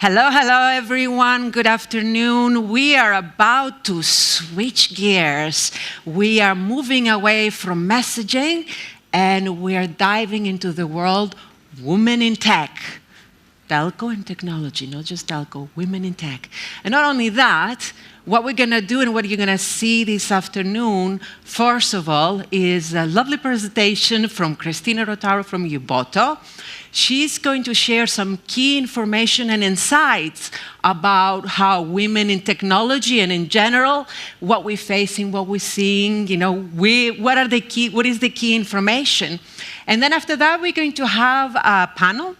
Hello, hello, everyone. Good afternoon. We are about to switch gears. We are moving away from messaging and we are diving into the world women in tech. Telco and technology, not just telco, women in tech. And not only that, what we're going to do and what you're going to see this afternoon, first of all, is a lovely presentation from Cristina Rotaro from Uboto. She's going to share some key information and insights about how women in technology and in general, what we're facing, what we're seeing, what is the key information. And then after that, we're going to have a panel.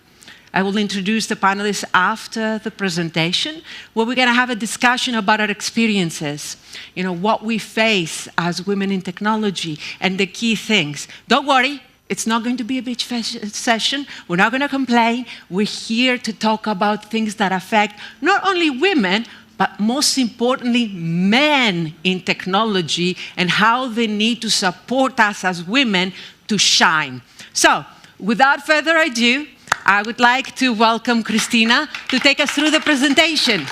I will introduce the panelists after the presentation, where we're going to have a discussion about our experiences, what we face as women in technology and the key things. Don't worry, it's not going to be a bitch session. We're not going to complain. We're here to talk about things that affect not only women, but most importantly, men in technology and how they need to support us as women to shine. So, without further ado, I would like to welcome Cristina to take us through the presentation.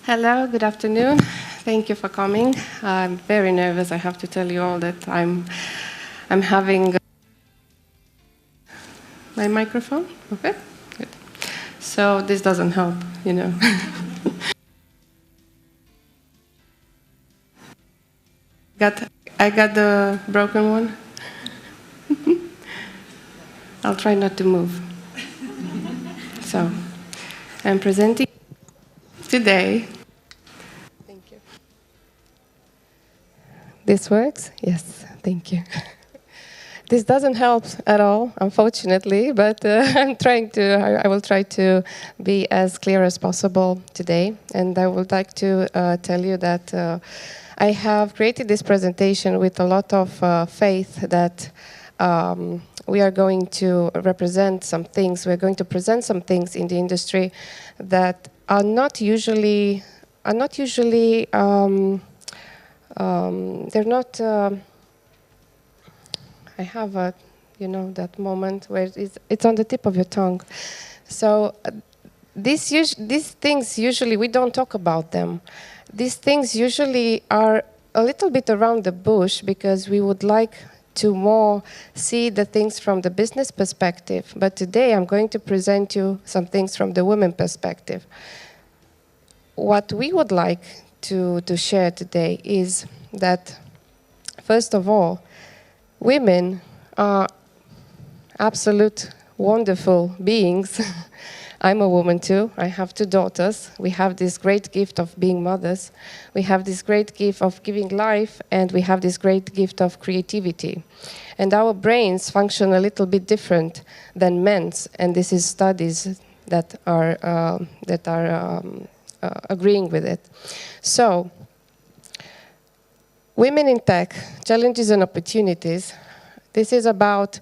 Hello, good afternoon. Thank you for coming. I'm very nervous, I have to tell you all that I'm having my microphone. Okay, good. So this doesn't help, I got the broken one. I'll try not to move. So, I'm presenting today. Thank you. This works? Yes, thank you. This doesn't help at all, unfortunately, but I will try to be as clear as possible today. And I would like to tell you that I have created this presentation with a lot of faith that we are going to represent some things, we're going to present some things in the industry that are not usually, they're not, I have that moment where it's on the tip of your tongue. So these things usually, we don't talk about them. These things usually are a little bit around the bush because we would like to more see the things from the business perspective. But today I'm going to present you some things from the women perspective. What we would like to share today is that, first of all, women are absolute wonderful beings. I'm a woman too. I have 2 daughters. We have this great gift of being mothers. We have this great gift of giving life, and we have this great gift of creativity. And our brains function a little bit different than men's, and this is studies that are agreeing with it. So, women in tech, challenges and opportunities. This is about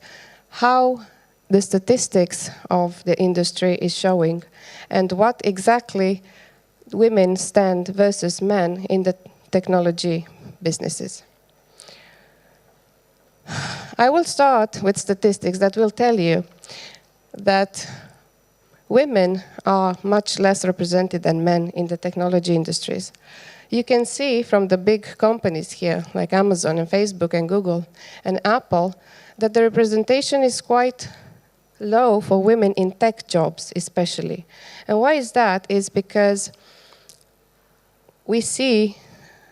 how the statistics of the industry is showing and what exactly women stand versus men in the technology businesses. I will start with statistics that will tell you that women are much less represented than men in the technology industries. You can see from the big companies here, like Amazon and Facebook and Google and Apple, that the representation is quite low for women in tech jobs especially. And why is that? Is because we see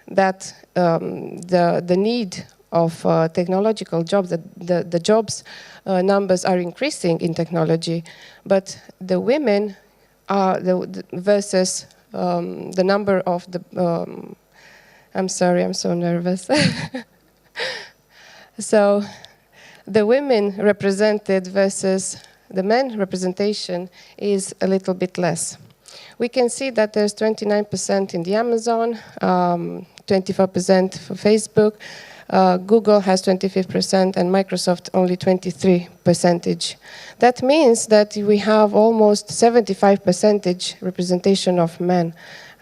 that the need of technological jobs, the jobs numbers are increasing in technology, but the women are versus the number of the I'm sorry, I'm so nervous. So the women represented versus the men representation is a little bit less. We can see that there's 29% in the Amazon, 24% for Facebook, Google has 25% and Microsoft only 23%. That means that we have almost 75% representation of men.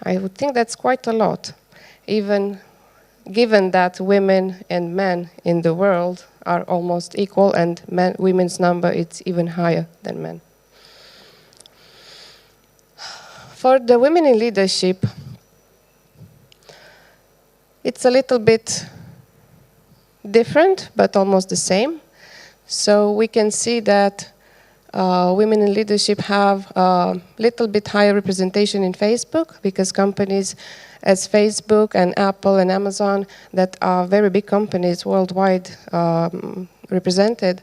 I would think that's quite a lot, even given that women and men in the world are almost equal and women's number is even higher than men. For the women in leadership, it's a little bit different, but almost the same. So we can see that women in leadership have a little bit higher representation in Facebook, because companies as Facebook and Apple and Amazon, that are very big companies worldwide represented,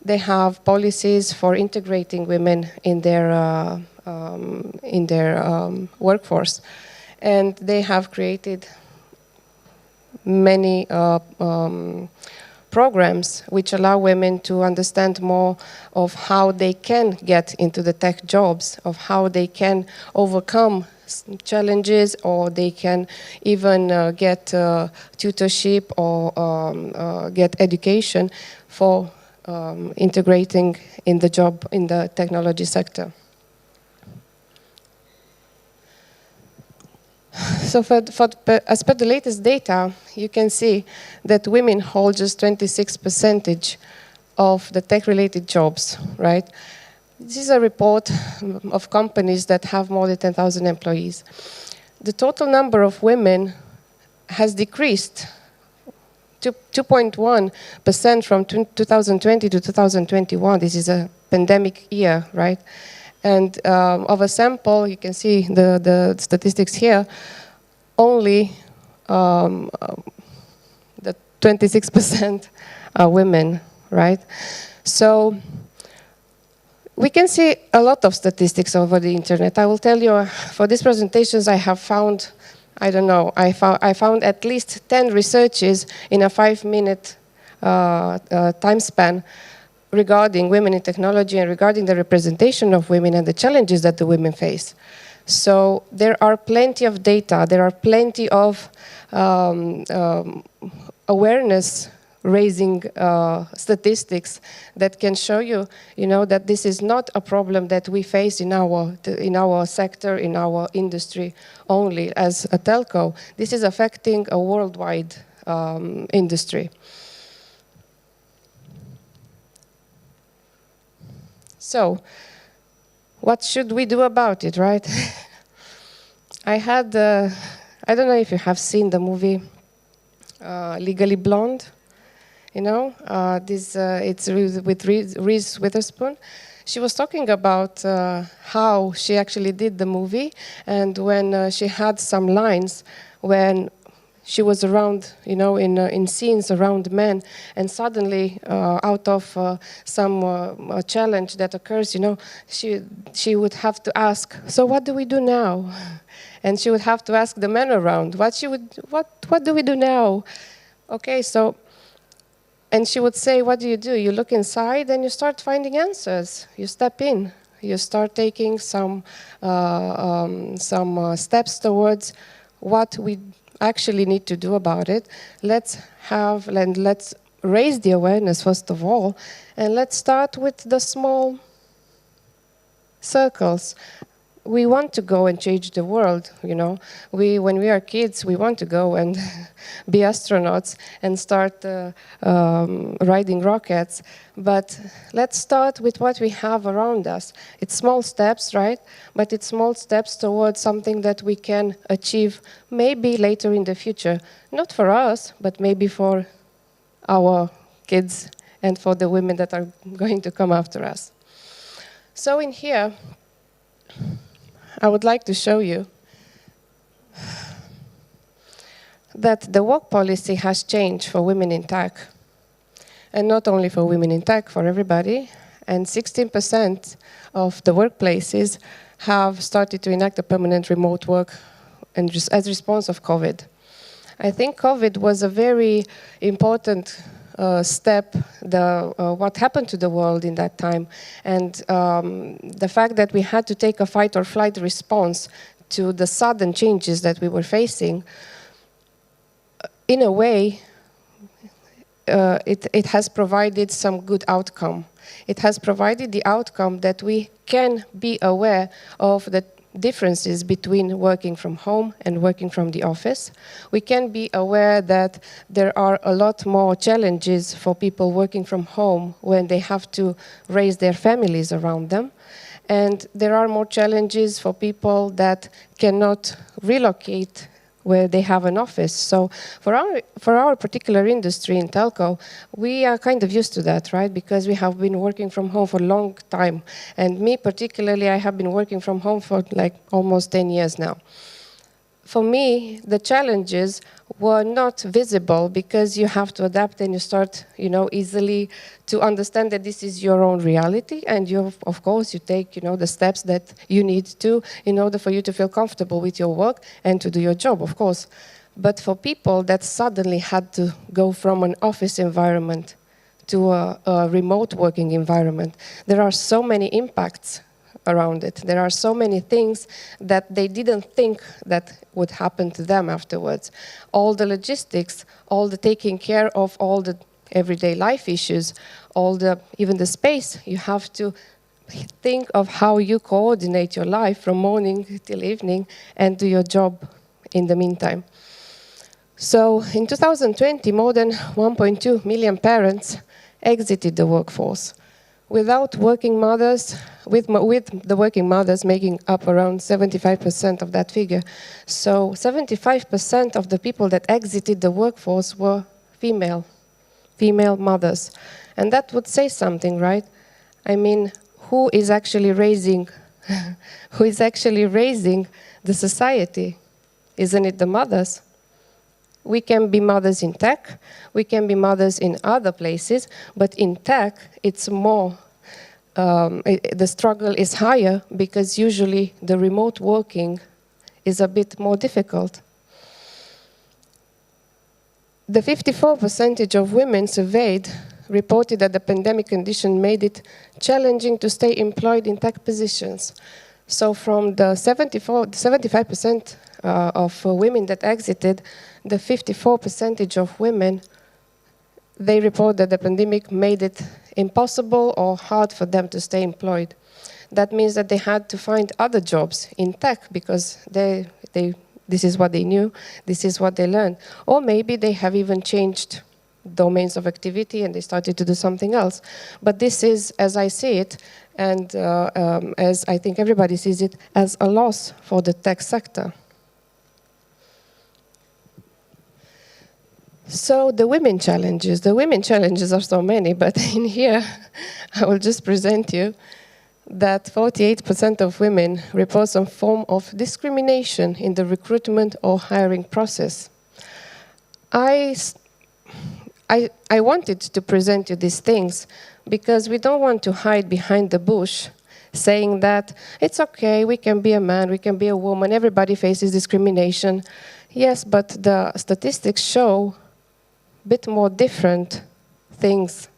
they have policies for integrating women in their workforce. And they have created many programs which allow women to understand more of how they can get into the tech jobs, of how they can overcome challenges, or they can even get tutorship or get education for integrating in the job in the technology sector. So as per the latest data, you can see that women hold just 26% of the tech-related jobs, right? This is a report of companies that have more than 10,000 employees. The total number of women has decreased to 2.1% from 2020 to 2021. This is a pandemic year, right? And of a sample, you can see the statistics here, only the 26% are women, right? So we can see a lot of statistics over the internet. I will tell you, for these presentations I have found, I don't know, I found at least 10 researches in a 5-minute time span regarding women in technology and regarding the representation of women and the challenges that the women face. So there are plenty of data, there are plenty of awareness raising statistics that can show you, that this is not a problem that we face in our sector, in our industry only as a telco. This is affecting a worldwide industry. So, what should we do about it, right? I don't know if you have seen the movie Legally Blonde. It's with Reese Witherspoon. She was talking about how she actually did the movie, and when she had some lines when she was around, in scenes around men, and suddenly, out of some challenge that occurs, she would have to ask, "So what do we do now?" And she would have to ask the men around, "What do we do now?" Okay, so, and she would say, "What do? You look inside and you start finding answers. You step in. You start taking some steps towards what we actually need to do about it. Let's raise the awareness first of all, and let's start with the small circles. We want to go and change the world, when we are kids, we want to go and be astronauts and start riding rockets. But let's start with what we have around us. It's small steps, right? But it's small steps towards something that we can achieve maybe later in the future. Not for us, but maybe for our kids and for the women that are going to come after us. So in here, I would like to show you that the work policy has changed for women in tech. And not only for women in tech, for everybody. And 16% of the workplaces have started to enact a permanent remote work as a response of COVID. I think COVID was a very important step, what happened to the world in that time, and the fact that we had to take a fight or flight response to the sudden changes that we were facing. In a way, it has provided some good outcome. It has provided the outcome that we can be aware of the differences between working from home and working from the office. We can be aware that there are a lot more challenges for people working from home when they have to raise their families around them. And there are more challenges for people that cannot relocate where they have an office. So for our particular industry in telco, we are kind of used to that, right? Because we have been working from home for a long time. And me particularly, I have been working from home for like almost 10 years now. For me, the challenges were not visible because you have to adapt and you start, easily to understand that this is your own reality, and of course, you take, the steps that you need to in order for you to feel comfortable with your work and to do your job, of course. But for people that suddenly had to go from an office environment to a remote working environment, there are so many impacts around it. There are so many things that they didn't think that would happen to them afterwards. All the logistics, all the taking care of all the everyday life issues, even the space, you have to think of how you coordinate your life from morning till evening and do your job in the meantime. So in 2020, more than 1.2 million parents exited the workforce. Without working mothers, with the working mothers making up around 75% of that figure. So 75% of the people that exited the workforce were female mothers. And that would say something, right? I mean, who is actually raising the society? Isn't it the mothers? We can be mothers in tech, we can be mothers in other places, but in tech, it's more, the struggle is higher because usually the remote working is a bit more difficult. The 54% of women surveyed reported that the pandemic condition made it challenging to stay employed in tech positions. So from the 75% of women that exited, the 54% of women, they report that the pandemic made it impossible or hard for them to stay employed. That means that they had to find other jobs in tech because this is what they knew, this is what they learned. Or maybe they have even changed domains of activity and they started to do something else. But this is, as I see it, and as I think everybody sees it, as a loss for the tech sector. So the women challenges are so many, but in here I will just present you that 48% of women report some form of discrimination in the recruitment or hiring process. I wanted to present you these things because we don't want to hide behind the bush saying that it's okay, we can be a man, we can be a woman, everybody faces discrimination. Yes, but the statistics show a bit more different things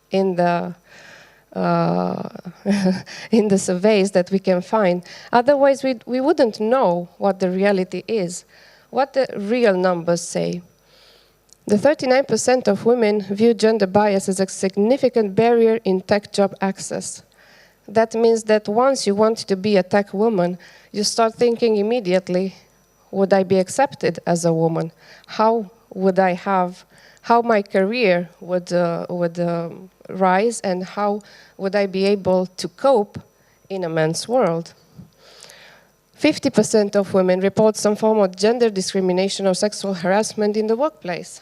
in the in the surveys that we can find. Otherwise, we wouldn't know what the reality is, what the real numbers say. The 39% of women view gender bias as a significant barrier in tech job access. That means that once you want to be a tech woman, you start thinking immediately, would I be accepted as a woman? How my career would rise, and how would I be able to cope in a man's world? 50% of women report some form of gender discrimination or sexual harassment in the workplace.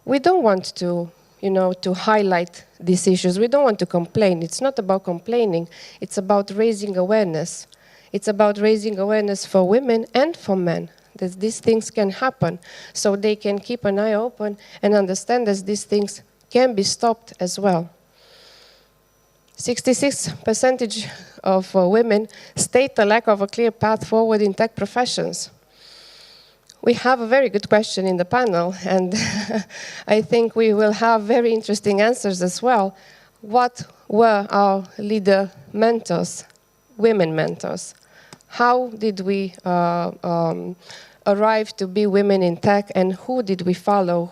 We don't want to, to highlight these issues. We don't want to complain. It's not about complaining. It's about raising awareness. It's about raising awareness for women and for men, that these things can happen, so they can keep an eye open and understand that these things can be stopped as well. 66% of women state a lack of a clear path forward in tech professions. We have a very good question in the panel, and I think we will have very interesting answers as well. What were our leader mentors, women mentors? How did we arrive to be women in tech, and who did we follow?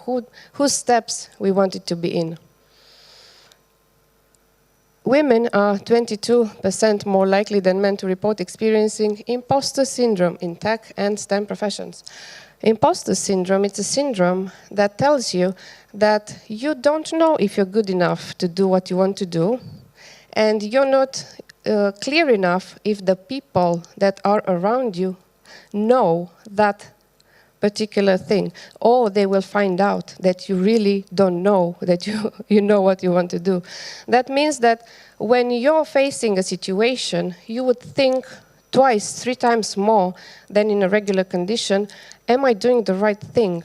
Whose steps we wanted to be in? Women are 22% more likely than men to report experiencing imposter syndrome in tech and STEM professions. Imposter syndrome, it's a syndrome that tells you that you don't know if you're good enough to do what you want to do, and you're not clear enough if the people that are around you know that particular thing, or they will find out that you really don't know, that you know what you want to do. That means that when you're facing a situation, you would think twice, 3 times more than in a regular condition. Am I doing the right thing?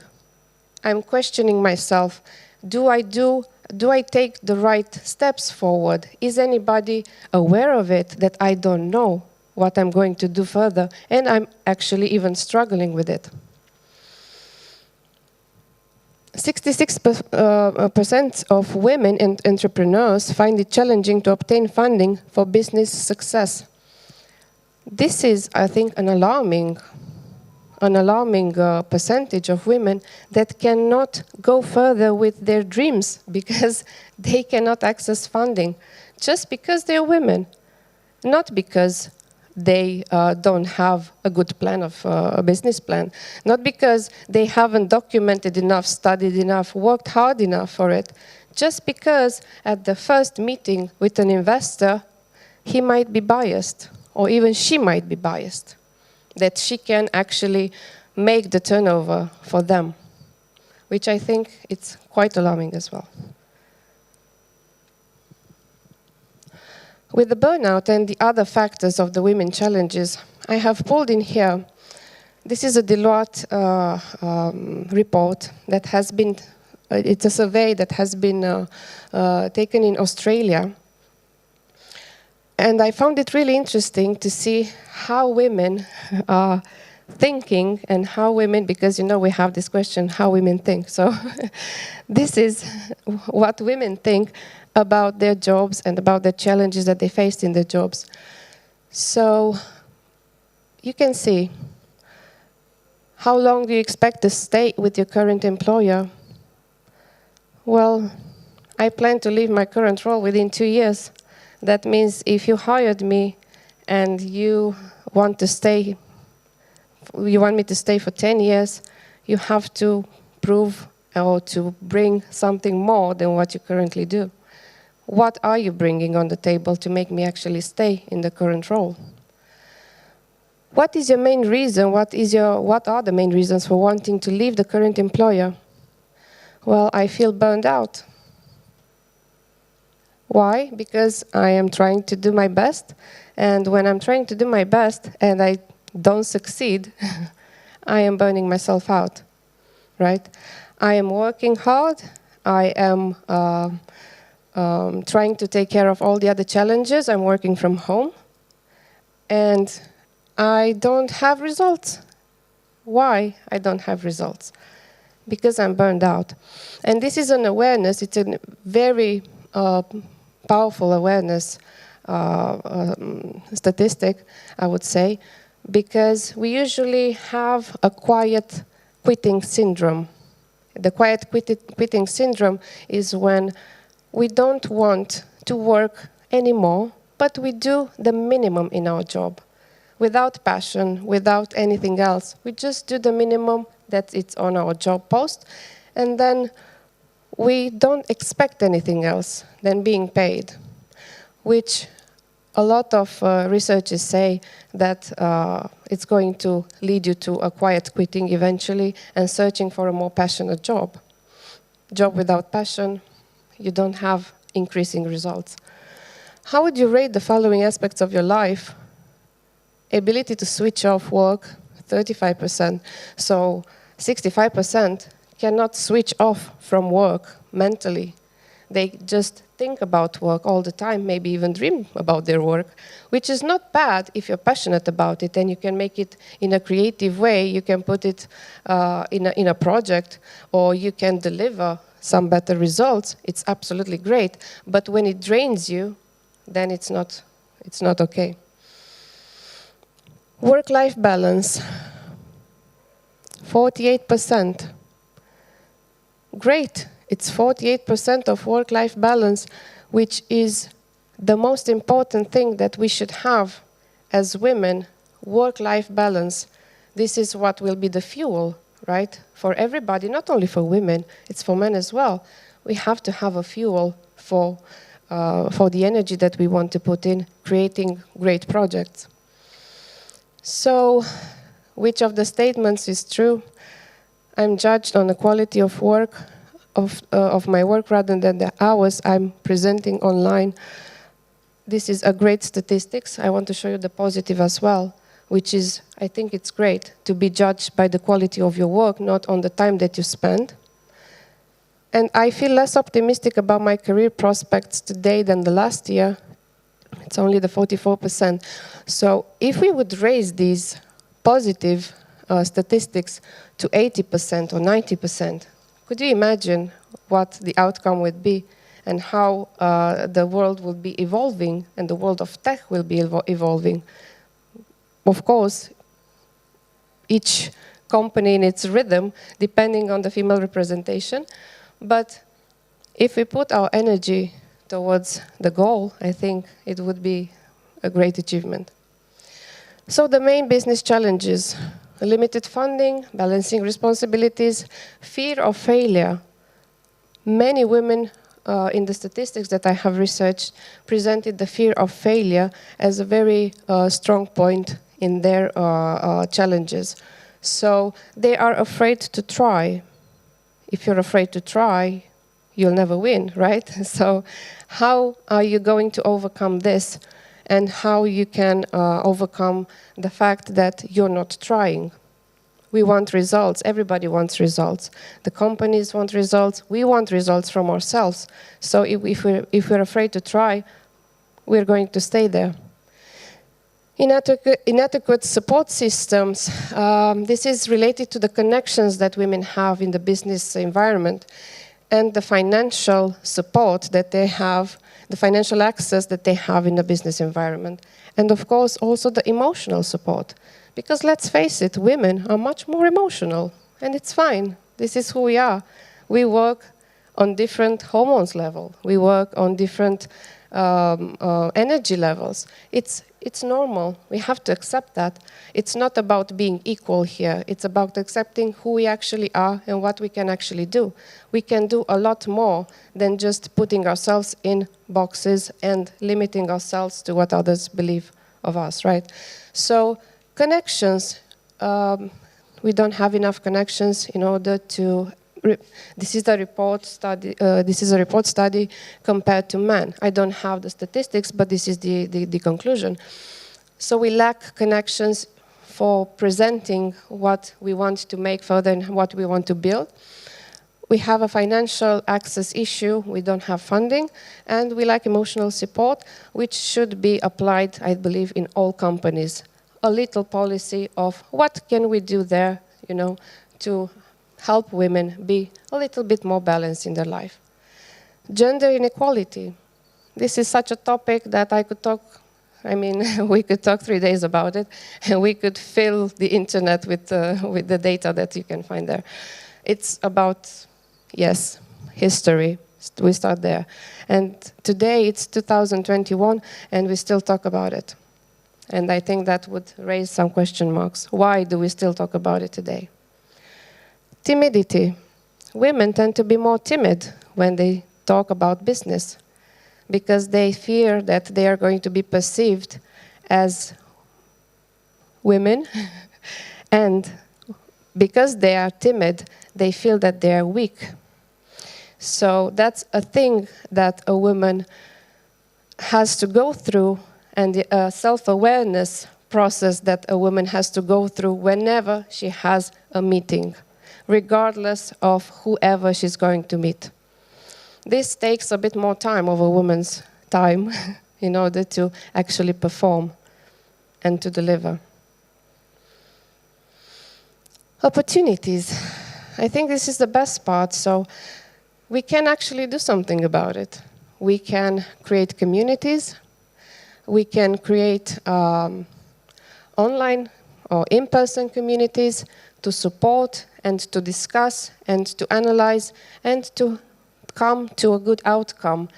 I'm questioning myself. Do I take the right steps forward? Is anybody aware of it that I don't know what I'm going to do further? And I'm actually even struggling with it. 66% of women entrepreneurs find it challenging to obtain funding for business success. This is, I think, an alarming percentage of women that cannot go further with their dreams because they cannot access funding, just because they're women, not because they don't have a good plan of a business plan, not because they haven't documented enough, studied enough, worked hard enough for it, just because at the first meeting with an investor, he might be biased, or even she might be biased, that she can actually make the turnover for them, which I think it's quite alarming as well. With the burnout and the other factors of the women challenges, I have pulled in here. This is a Deloitte report that has been, it's a survey that has been taken in Australia. And I found it really interesting to see how women are thinking and how women, because we have this question, how women think. So this is what women think about their jobs and about the challenges that they faced in their jobs. So you can see, how long do you expect to stay with your current employer? Well, I plan to leave my current role within 2 years. That means if you hired me and you want me to stay for 10 years, you have to prove or to bring something more than what you currently do. What are you bringing on the table to make me actually stay in the current role? What is your main reason? What are the main reasons for wanting to leave the current employer? Well, I feel burned out. Why? Because I am trying to do my best, and when I'm trying to do my best and I don't succeed, I am burning myself out, right? I am working hard. I am trying to take care of all the other challenges. I'm working from home, and I don't have results. Why I don't have results? Because I'm burned out. And this is an awareness. It's a very powerful awareness statistic, I would say, because we usually have a quiet quitting syndrome. The quiet quitting syndrome is when we don't want to work anymore, but we do the minimum in our job, without passion, without anything else. We just do the minimum that it's on our job post, and then we don't expect anything else than being paid, which a lot of researchers say that it's going to lead you to a quiet quitting eventually and searching for a more passionate job. Job without passion, you don't have increasing results. How would you rate the following aspects of your life? Ability to switch off work, 35%. So 65% cannot switch off from work mentally. They just think about work all the time, maybe even dream about their work, which is not bad if you're passionate about it and you can make it in a creative way. You can put it in a project, or you can deliver some better results. It's absolutely great. But when it drains you, then it's not okay. Work-life balance, 48%. Great. It's 48% of work-life balance, which is the most important thing that we should have as women, work-life balance. This is what will be the fuel, right, for everybody, not only for women, it's for men as well. We have to have a fuel for for the energy that we want to put in creating great projects. So, which of the statements is true? I'm judged on the quality of work, of my work rather than the hours I'm presenting online. This is a great statistics. I want to show you the positive as well, which is, I think it's great to be judged by the quality of your work, not on the time that you spend. And I feel less optimistic about my career prospects today than the last year. It's only the 44%. So if we would raise these positive statistics to 80% or 90%, could you imagine what the outcome would be and how the world will be evolving and the world of tech will be evolving? Of course, each company in its rhythm, depending on the female representation. But if we put our energy towards the goal, I think it would be a great achievement. So the main business challenges: limited funding, balancing responsibilities, fear of failure. Many women in the statistics that I have researched presented the fear of failure as a very strong point in their challenges. So they are afraid to try. If you're afraid to try, you'll never win, right? So how are you going to overcome this, and how you can overcome the fact that you're not trying? We want results. Everybody wants results. The companies want results. We want results from ourselves. So if we're afraid to try, we're going to stay there. Inadequate support systems. This is related to the connections that women have in the business environment and the financial support that they have, the financial access that they have in the business environment. And of course, also the emotional support. Because let's face it, women are much more emotional, and it's fine. This is who we are. We work on different hormones level. We work on different energy levels. It's normal. We have to accept that. It's not about being equal here. It's about accepting who we actually are and what we can actually do. We can do a lot more than just putting ourselves in boxes and limiting ourselves to what others believe of us, right? So connections, we don't have enough connections in order to. This is a report study. This is a report study compared to men. I don't have the statistics, but this is the conclusion. So we lack connections for presenting what we want to make further and what we want to build. We have a financial access issue. We don't have funding, and we lack emotional support, which should be applied, I believe, in all companies. A little policy of what can we do there, to help women be a little bit more balanced in their life. Gender inequality. This is such a topic that I could talk, we could talk 3 days about it, and we could fill the internet with the data that you can find there. It's about, yes, history. We start there. And today it's 2021, and we still talk about it. And I think that would raise some question marks. Why do we still talk about it today? Timidity. Women tend to be more timid when they talk about business because they fear that they are going to be perceived as women. And because they are timid, they feel that they are weak. So that's a thing that a woman has to go through, and the self-awareness process that a woman has to go through whenever she has a meeting, regardless of whoever she's going to meet. This takes a bit more time of a woman's time in order to actually perform and to deliver. Opportunities. I think this is the best part. So we can actually do something about it. We can create communities. We can create online or in-person communities to support and to discuss and to analyze and to come to a good outcome,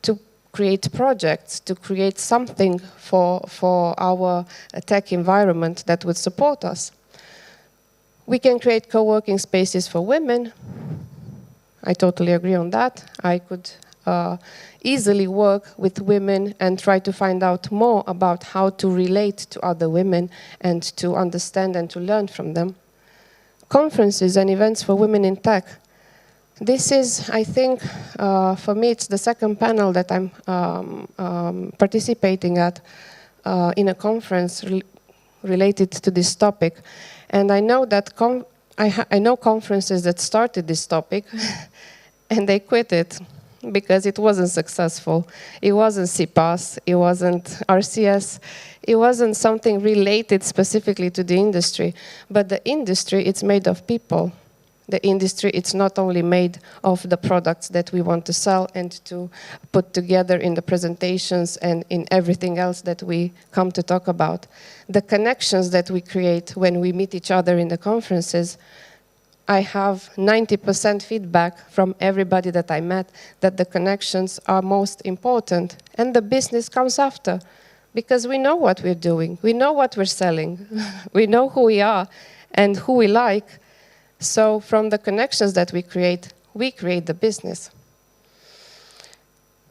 to create projects, to create something for our tech environment that would support us. We can create co-working spaces for women. I totally agree on that. I could easily work with women and try to find out more about how to relate to other women and to understand and to learn from them. Conferences and events for women in tech. This is, I think, for me, it's the second panel that I'm participating at in a conference related to this topic. And I know that I know conferences that started this topic and they quit it because it wasn't successful. It wasn't CPAS, it wasn't RCS, it wasn't something related specifically to the industry. But the industry, it's made of people. The industry, it's not only made of the products that we want to sell and to put together in the presentations and in everything else that we come to talk about. The connections that we create when we meet each other in the conferences, I have 90% feedback from everybody that I met that the connections are most important and the business comes after because we know what we're doing, we know what we're selling, we know who we are and who we like. So from the connections that we create the business.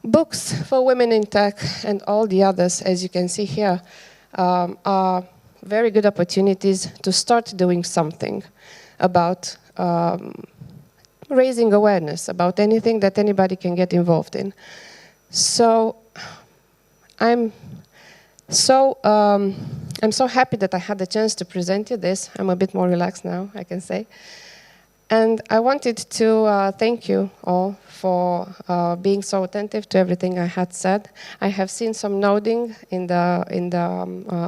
Books for women in tech and all the others, as you can see here, are very good opportunities to start doing something about raising awareness about anything that anybody can get involved in. So I'm so happy that I had the chance to present you this. I'm a bit more relaxed now, I can say. And I wanted to thank you all for being so attentive to everything I had said. I have seen some nodding in the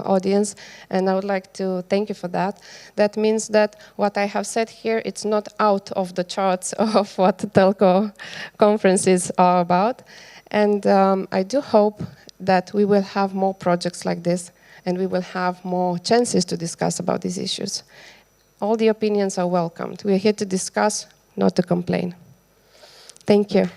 audience, and I would like to thank you for that. That means that what I have said here, it's not out of the charts of what telco conferences are about. And I do hope that we will have more projects like this, and we will have more chances to discuss about these issues. All the opinions are welcomed. We are here to discuss, not to complain. Thank you.